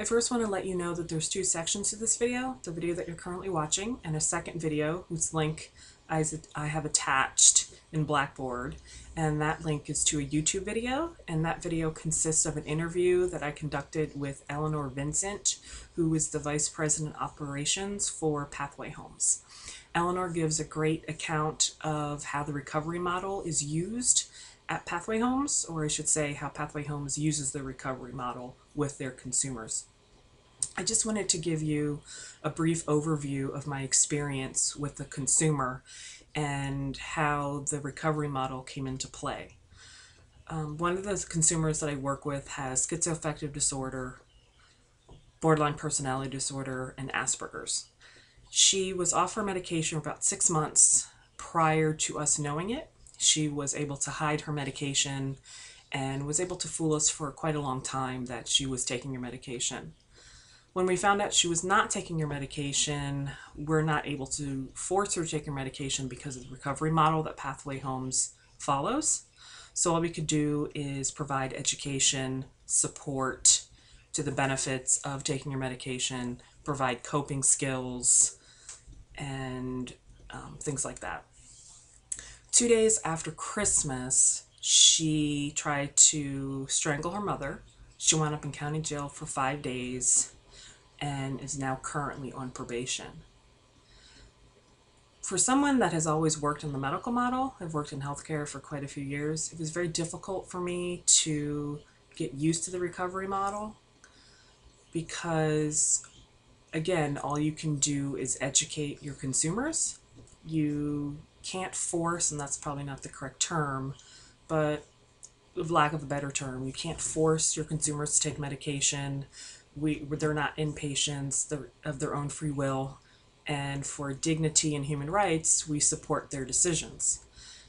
I first want to let you know that there's two sections to this video, the video that you're currently watching and a second video whose link I have attached in Blackboard, and that link is to a YouTube video, and that video consists of an interview that I conducted with Eleanor Vincent, who is the Vice President Operations for Pathway Homes. Eleanor gives a great account of how the recovery model is used at Pathway Homes, or I should say how Pathway Homes uses the recovery model with their consumers. I just wanted to give you a brief overview of my experience with the consumer and how the recovery model came into play. One of the consumers that I work with has schizoaffective disorder, borderline personality disorder, and Asperger's. She was off her medication for about 6 months prior to us knowing it. She was able to hide her medication and was able to fool us for quite a long time that she was taking her medication. When we found out she was not taking her medication, we're not able to force her to take her medication because of the recovery model that Pathway Homes follows. So all we could do is provide education, support to the benefits of taking your medication, provide coping skills, and things like that. 2 days after Christmas, she tried to strangle her mother. She wound up in county jail for 5 days and is now currently on probation. For someone that has always worked in the medical model, I've worked in healthcare for quite a few years, it was very difficult for me to get used to the recovery model because, again, all you can do is educate your consumers. You can't force, and that's probably not the correct term, but with lack of a better term, you can't force your consumers to take medication. They're not inpatients, they're of their own free will, and for dignity and human rights, we support their decisions.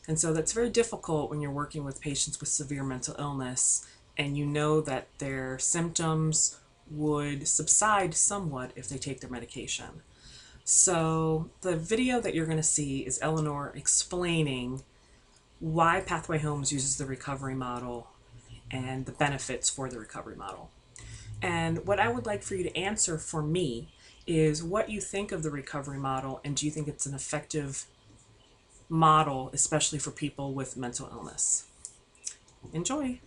And so that's very difficult when you're working with patients with severe mental illness and you know that their symptoms would subside somewhat if they take their medication. So the video that you're going to see is Eleanor explaining why Pathway Homes uses the recovery model and the benefits for the recovery model. And what I would like for you to answer for me is what you think of the recovery model, and do you think it's an effective model, especially for people with mental illness? Enjoy.